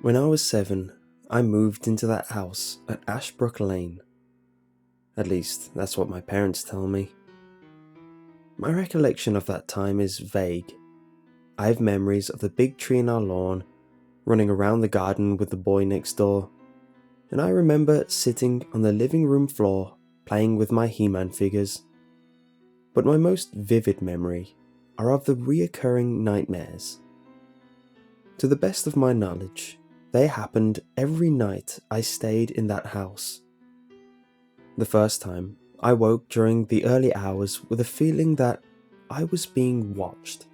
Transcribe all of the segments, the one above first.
When I was 7, I moved into that house at Ashbrooke Lane. At least, that's what my parents tell me. My recollection of that time is vague. I have memories of the big tree in our lawn, running around the garden with the boy next door, and I remember sitting on the living room floor playing with my He-Man figures. But my most vivid memory are of the reoccurring nightmares. To the best of my knowledge, they happened every night I stayed in that house. The first time, I woke during the early hours with a feeling that I was being watched.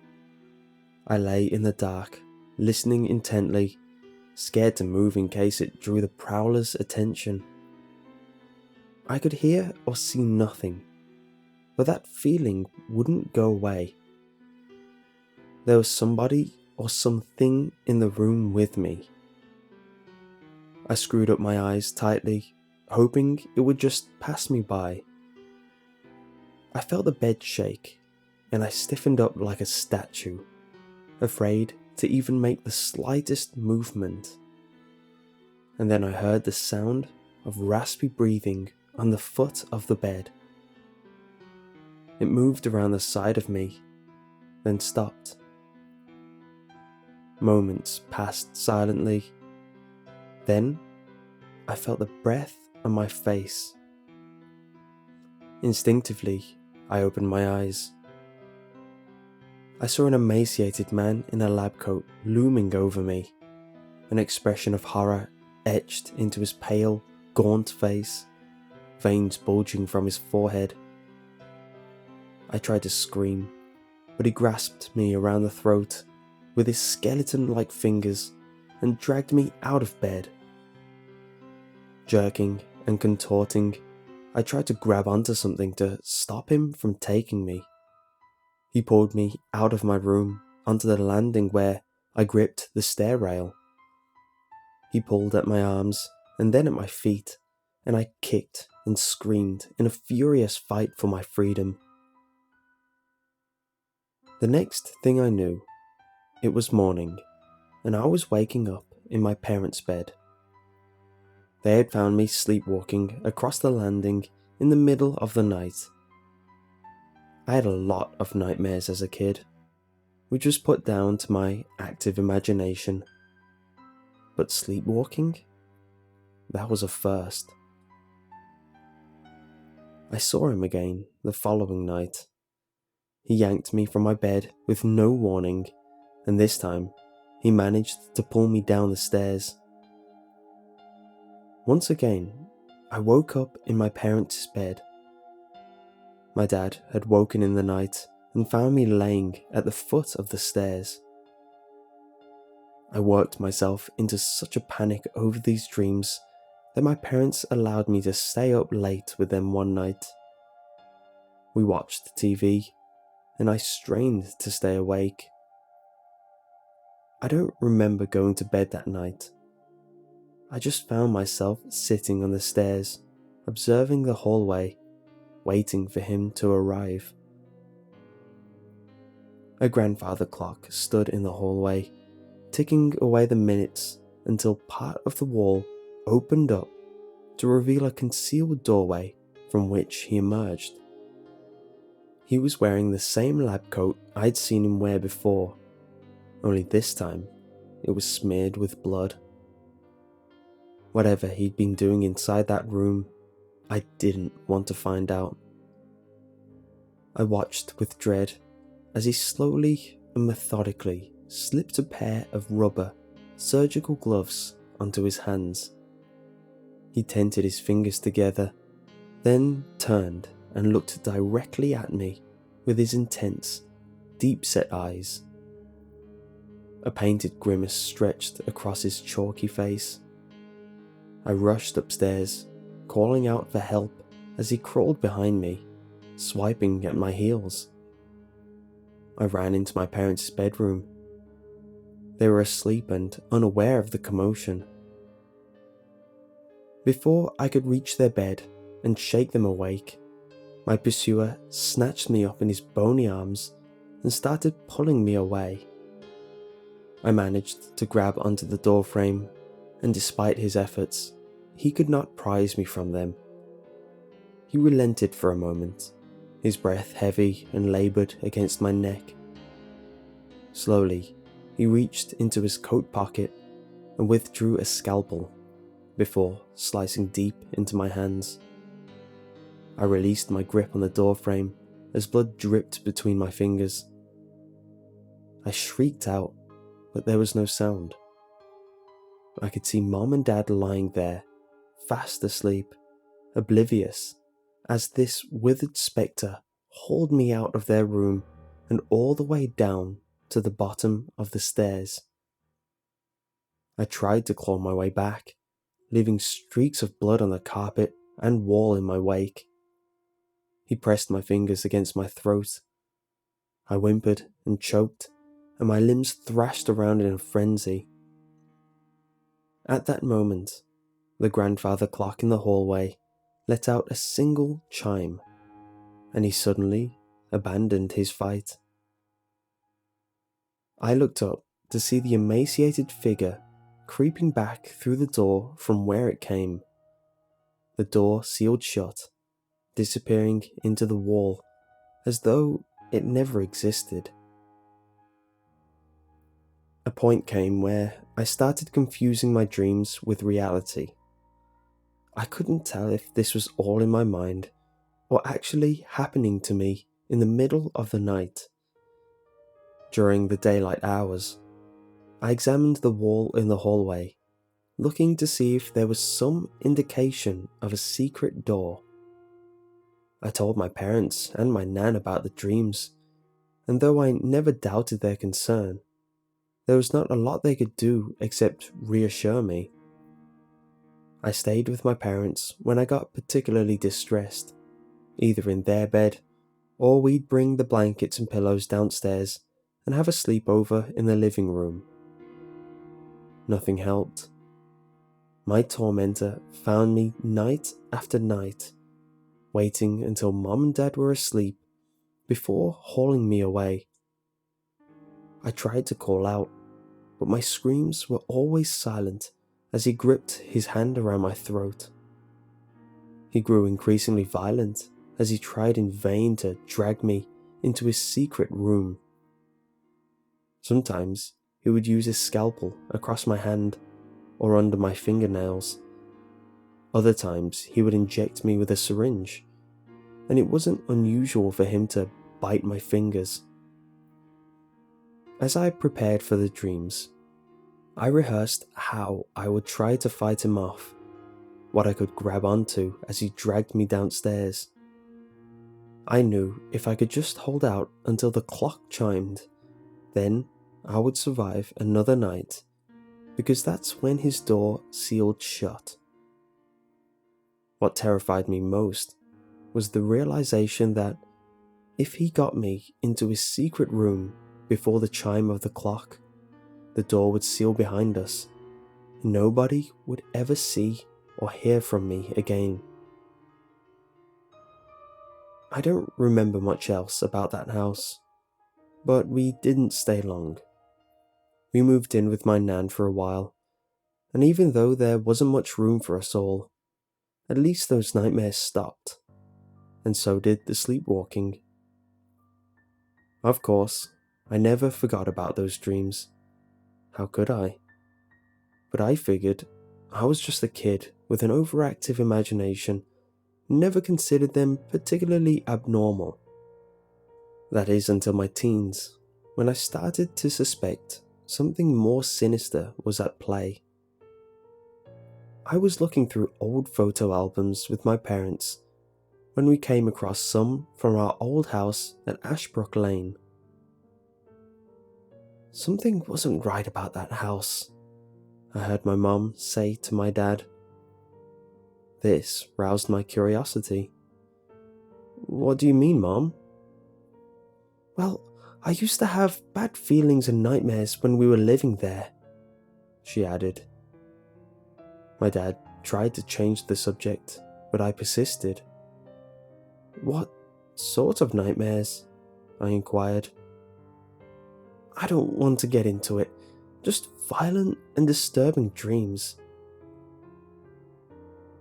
I lay in the dark, listening intently, scared to move in case it drew the prowler's attention. I could hear or see nothing, but that feeling wouldn't go away. There was somebody or something in the room with me. I screwed up my eyes tightly, hoping it would just pass me by. I felt the bed shake, and I stiffened up like a statue, afraid to even make the slightest movement. And then I heard the sound of raspy breathing on the foot of the bed. It moved around the side of me, then stopped. Moments passed silently. Then, I felt the breath on my face. Instinctively, I opened my eyes. I saw an emaciated man in a lab coat looming over me, an expression of horror etched into his pale, gaunt face, veins bulging from his forehead. I tried to scream, but he grasped me around the throat with his skeleton-like fingers and dragged me out of bed. Jerking and contorting, I tried to grab onto something to stop him from taking me. He pulled me out of my room onto the landing where I gripped the stair rail. He pulled at my arms and then at my feet, and I kicked and screamed in a furious fight for my freedom. The next thing I knew, it was morning, and I was waking up in my parents' bed. They had found me sleepwalking across the landing in the middle of the night. I had a lot of nightmares as a kid, which was put down to my active imagination. But sleepwalking? That was a first. I saw him again the following night. He yanked me from my bed with no warning, and this time he managed to pull me down the stairs. Once again, I woke up in my parents' bed. My dad had woken in the night and found me laying at the foot of the stairs. I worked myself into such a panic over these dreams that my parents allowed me to stay up late with them one night. We watched TV, and I strained to stay awake. I don't remember going to bed that night. I just found myself sitting on the stairs, observing the hallway, waiting for him to arrive. A grandfather clock stood in the hallway, ticking away the minutes until part of the wall opened up to reveal a concealed doorway from which he emerged. He was wearing the same lab coat I'd seen him wear before, only this time it was smeared with blood. Whatever he'd been doing inside that room, I didn't want to find out. I watched with dread as he slowly and methodically slipped a pair of rubber surgical gloves onto his hands. He tented his fingers together, then turned and looked directly at me with his intense, deep-set eyes. A painted grimace stretched across his chalky face. I rushed upstairs, calling out for help as he crawled behind me, swiping at my heels. I ran into my parents' bedroom. They were asleep and unaware of the commotion. Before I could reach their bed and shake them awake, my pursuer snatched me up in his bony arms and started pulling me away. I managed to grab onto the door frame, and despite his efforts, he could not prise me from them. He relented for a moment, his breath heavy and laboured against my neck. Slowly, he reached into his coat pocket and withdrew a scalpel before slicing deep into my hands. I released my grip on the door frame as blood dripped between my fingers. I shrieked out, but there was no sound. I could see Mom and Dad lying there, fast asleep, oblivious, as this withered spectre hauled me out of their room and all the way down to the bottom of the stairs. I tried to claw my way back, leaving streaks of blood on the carpet and wall in my wake. He pressed my fingers against my throat. I whimpered and choked, and my limbs thrashed around in a frenzy. At that moment, the grandfather clock in the hallway let out a single chime, and he suddenly abandoned his fight. I looked up to see the emaciated figure creeping back through the door from where it came. The door sealed shut, disappearing into the wall as though it never existed. A point came where I started confusing my dreams with reality. I couldn't tell if this was all in my mind or actually happening to me in the middle of the night. During the daylight hours, I examined the wall in the hallway, looking to see if there was some indication of a secret door. I told my parents and my nan about the dreams, and though I never doubted their concern, there was not a lot they could do except reassure me. I stayed with my parents when I got particularly distressed, either in their bed, or we'd bring the blankets and pillows downstairs and have a sleepover in the living room. Nothing helped. My tormentor found me night after night, waiting until Mom and Dad were asleep before hauling me away. I tried to call out, but my screams were always silent as he gripped his hand around my throat. He grew increasingly violent as he tried in vain to drag me into his secret room. Sometimes he would use his scalpel across my hand or under my fingernails. Other times he would inject me with a syringe, and it wasn't unusual for him to bite my fingers. As I prepared for the dreams, I rehearsed how I would try to fight him off, what I could grab onto as he dragged me downstairs. I knew if I could just hold out until the clock chimed, then I would survive another night, because that's when his door sealed shut. What terrified me most was the realization that if he got me into his secret room before the chime of the clock, the door would seal behind us. Nobody would ever see or hear from me again. I don't remember much else about that house, but we didn't stay long. We moved in with my nan for a while, and even though there wasn't much room for us all, at least those nightmares stopped, and so did the sleepwalking. Of course, I never forgot about those dreams. How could I? But I figured I was just a kid with an overactive imagination, never considered them particularly abnormal. That is until my teens, when I started to suspect something more sinister was at play. I was looking through old photo albums with my parents when we came across some from our old house at Ashbrooke Lane. Something wasn't right about that house, I heard my mum say to my dad. This roused my curiosity. What do you mean, Mom? Well, I used to have bad feelings and nightmares when we were living there, she added. My dad tried to change the subject, but I persisted. What sort of nightmares? I inquired. I don't want to get into it, just violent and disturbing dreams.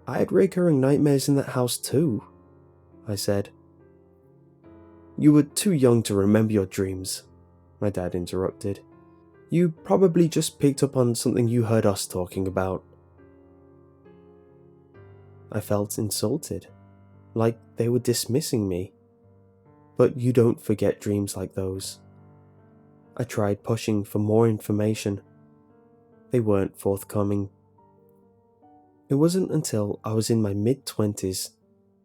I had recurring nightmares in that house too, I said. You were too young to remember your dreams, my dad interrupted. You probably just picked up on something you heard us talking about. I felt insulted, like they were dismissing me. But you don't forget dreams like those. I tried pushing for more information. They weren't forthcoming. It wasn't until I was in my mid-20s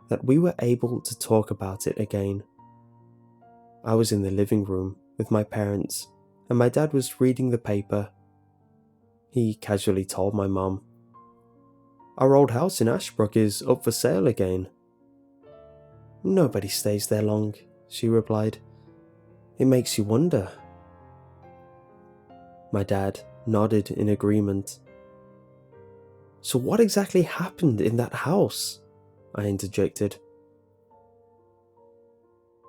that we were able to talk about it again. I was in the living room with my parents, and my dad was reading the paper. He casually told my mum, "Our old house in Ashbrooke is up for sale again." "Nobody stays there long," she replied. "It makes you wonder." My dad nodded in agreement. "So what exactly happened in that house?" I interjected.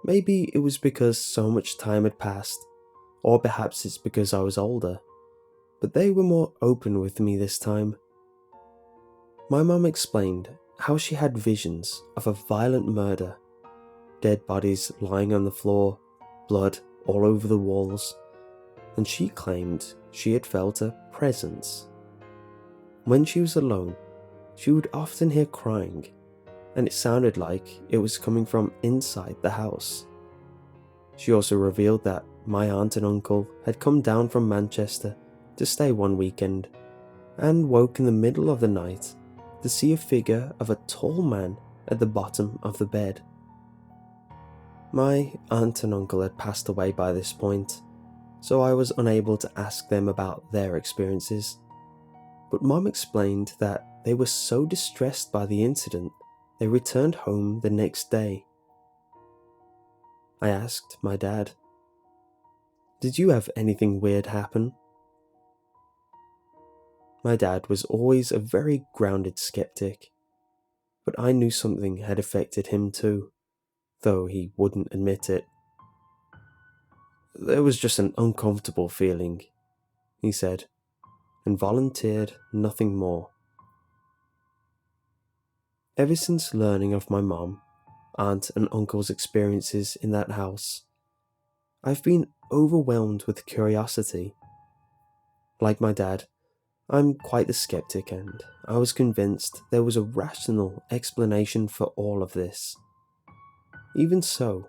Maybe it was because so much time had passed, or perhaps it's because I was older, but they were more open with me this time. My mum explained how she had visions of a violent murder, dead bodies lying on the floor, blood all over the walls, and she claimed she had felt a presence. When she was alone, she would often hear crying, and it sounded like it was coming from inside the house. She also revealed that my aunt and uncle had come down from Manchester to stay one weekend, and woke in the middle of the night to see a figure of a tall man at the bottom of the bed. My aunt and uncle had passed away by this point, so I was unable to ask them about their experiences. But Mum explained that they were so distressed by the incident, they returned home the next day. I asked my dad, "Did you have anything weird happen?" My dad was always a very grounded skeptic, but I knew something had affected him too, though he wouldn't admit it. "There was just an uncomfortable feeling," he said, and volunteered nothing more. Ever since learning of my mom, aunt and uncle's experiences in that house, I've been overwhelmed with curiosity. Like my dad, I'm quite the skeptic, and I was convinced there was a rational explanation for all of this. Even so,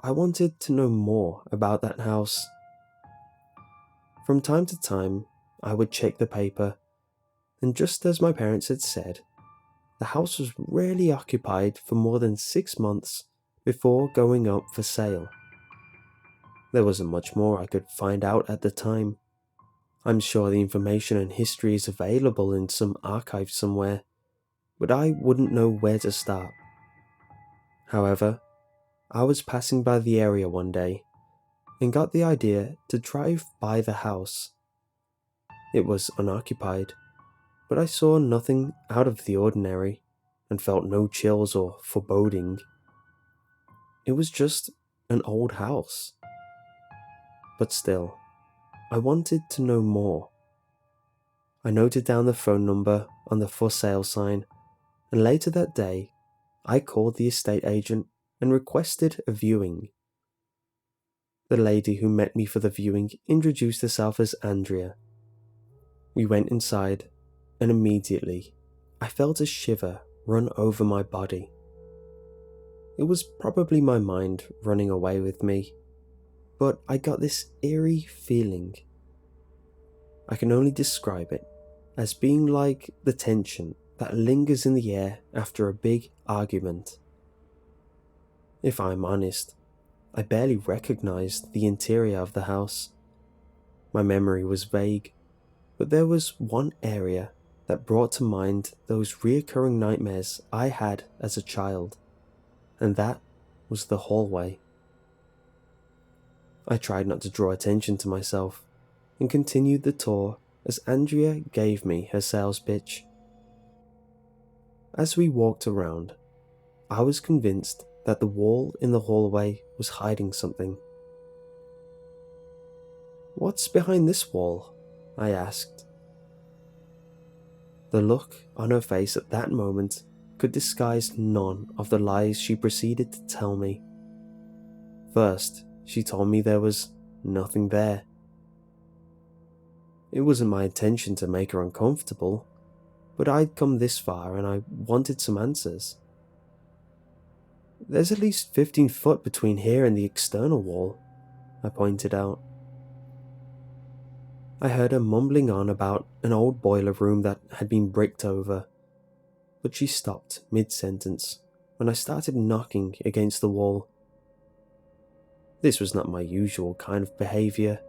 I wanted to know more about that house. From time to time, I would check the paper, and just as my parents had said, the house was rarely occupied for more than 6 months before going up for sale. There wasn't much more I could find out at the time. I'm sure the information and history is available in some archive somewhere, but I wouldn't know where to start. However, I was passing by the area one day and got the idea to drive by the house. It was unoccupied, but I saw nothing out of the ordinary and felt no chills or foreboding. It was just an old house. But still, I wanted to know more. I noted down the phone number on the for sale sign, and later that day, I called the estate agent and requested a viewing. The lady who met me for the viewing introduced herself as Andrea. We went inside, and immediately, I felt a shiver run over my body. It was probably my mind running away with me, but I got this eerie feeling. I can only describe it as being like the tension that lingers in the air after a big argument. If I'm honest, I barely recognized the interior of the house. My memory was vague, but there was one area that brought to mind those reoccurring nightmares I had as a child, and that was the hallway. I tried not to draw attention to myself and continued the tour as Andrea gave me her sales pitch. As we walked around, I was convinced that the wall in the hallway was hiding something. "What's behind this wall?" I asked. The look on her face at that moment could disguise none of the lies she proceeded to tell me. First, she told me there was nothing there. It wasn't my intention to make her uncomfortable, but I'd come this far and I wanted some answers. There's at least 15 foot between here and the external wall, I pointed out. I heard her mumbling on about an old boiler room that had been bricked over, but she stopped mid-sentence when I started knocking against the wall. This was not my usual kind of behaviour.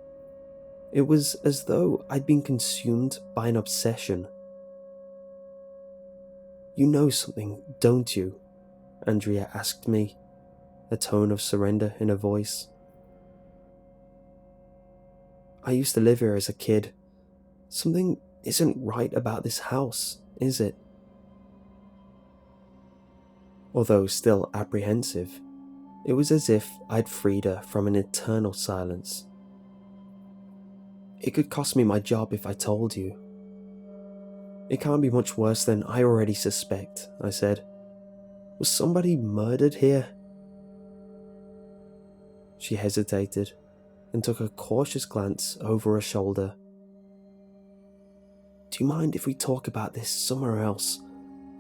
It was as though I'd been consumed by an obsession. "You know something, don't you?" Andrea asked me, a tone of surrender in her voice. "I used to live here as a kid. Something isn't right about this house, is it?" Although still apprehensive, it was as if I'd freed her from an eternal silence. "It could cost me my job if I told you." "It can't be much worse than I already suspect," I said. "Was somebody murdered here?" She hesitated and took a cautious glance over her shoulder. "Do you mind if we talk about this somewhere else?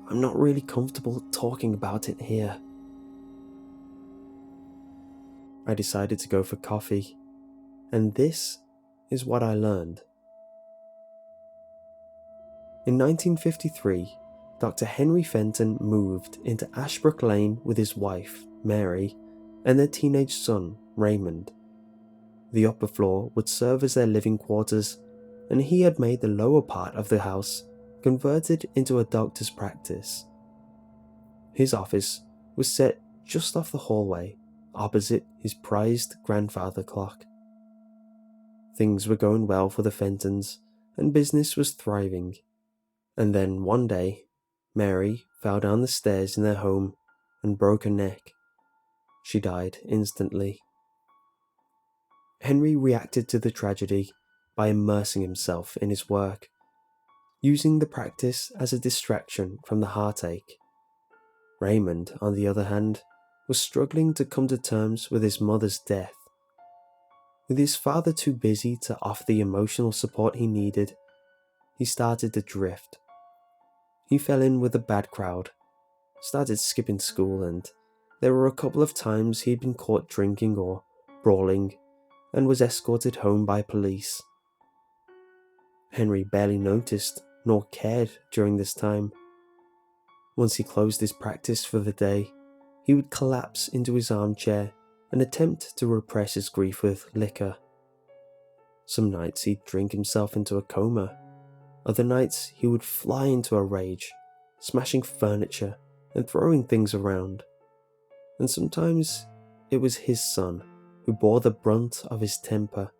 I'm not really comfortable talking about it here." I decided to go for coffee, and this is what I learned. In 1953, Dr. Henry Fenton moved into Ashbrooke Lane with his wife, Mary, and their teenage son, Raymond. The upper floor would serve as their living quarters, and he had made the lower part of the house converted into a doctor's practice. His office was set just off the hallway, opposite his prized grandfather clock. Things were going well for the Fentons, and business was thriving. And then one day, Mary fell down the stairs in their home and broke her neck. She died instantly. Henry reacted to the tragedy by immersing himself in his work, using the practice as a distraction from the heartache. Raymond, on the other hand, was struggling to come to terms with his mother's death. With his father too busy to offer the emotional support he needed, he started to drift. He fell in with a bad crowd, started skipping school, and there were a couple of times he'd been caught drinking or brawling and was escorted home by police. Henry barely noticed nor cared during this time. Once he closed his practice for the day, he would collapse into his armchair and attempt to repress his grief with liquor. Some nights he'd drink himself into a coma. Other nights he would fly into a rage, smashing furniture and throwing things around. And sometimes it was his son who bore the brunt of his temper.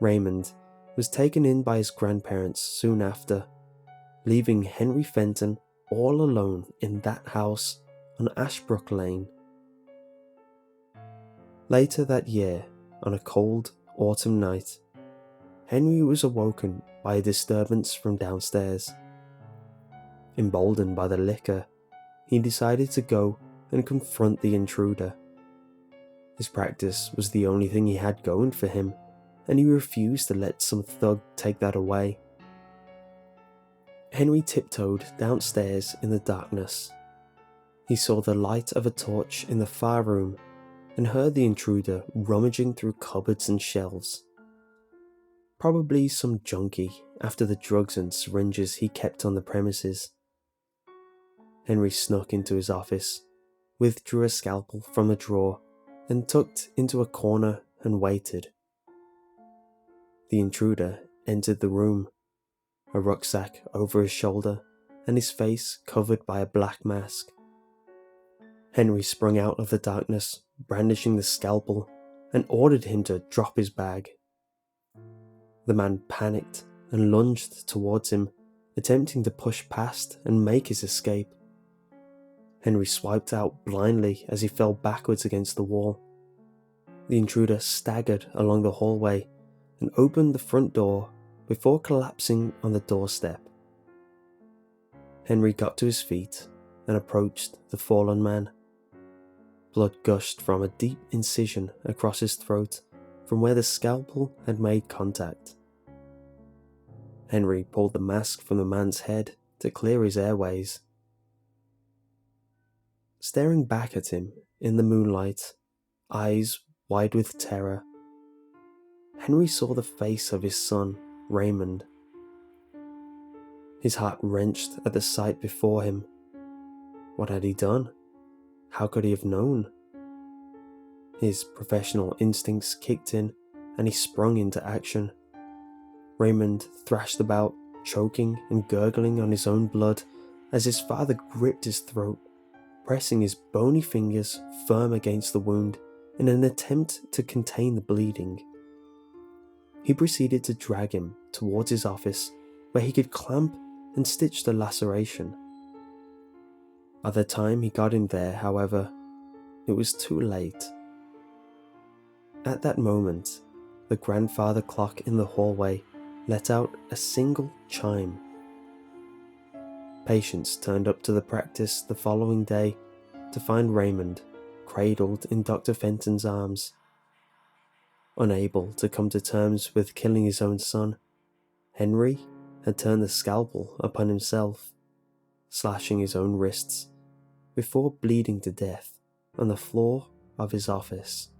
Raymond was taken in by his grandparents soon after, leaving Henry Fenton all alone in that house on Ashbrooke Lane. Later that year, on a cold autumn night, Henry was awoken by a disturbance from downstairs. Emboldened by the liquor, he decided to go and confront the intruder. His practice was the only thing he had going for him, and he refused to let some thug take that away. Henry tiptoed downstairs in the darkness. He saw the light of a torch in the far room and heard the intruder rummaging through cupboards and shelves. Probably some junkie after the drugs and syringes he kept on the premises. Henry snuck into his office, withdrew a scalpel from a drawer, and tucked into a corner and waited. The intruder entered the room, a rucksack over his shoulder and his face covered by a black mask. Henry sprung out of the darkness, brandishing the scalpel, and ordered him to drop his bag. The man panicked and lunged towards him, attempting to push past and make his escape. Henry swiped out blindly as he fell backwards against the wall. The intruder staggered along the hallway and opened the front door before collapsing on the doorstep. Henry got to his feet and approached the fallen man. Blood gushed from a deep incision across his throat from where the scalpel had made contact. Henry pulled the mask from the man's head to clear his airways. Staring back at him in the moonlight, eyes wide with terror, Henry saw the face of his son, Raymond. His heart wrenched at the sight before him. What had he done? How could he have known? His professional instincts kicked in, and he sprung into action. Raymond thrashed about, choking and gurgling on his own blood as his father gripped his throat, pressing his bony fingers firm against the wound in an attempt to contain the bleeding. He proceeded to drag him towards his office where he could clamp and stitch the laceration. By the time he got him there, however, it was too late. At that moment, the grandfather clock in the hallway let out a single chime. Patients turned up to the practice the following day to find Raymond cradled in Dr. Fenton's arms. Unable to come to terms with killing his own son, Henry had turned the scalpel upon himself, slashing his own wrists before bleeding to death on the floor of his office.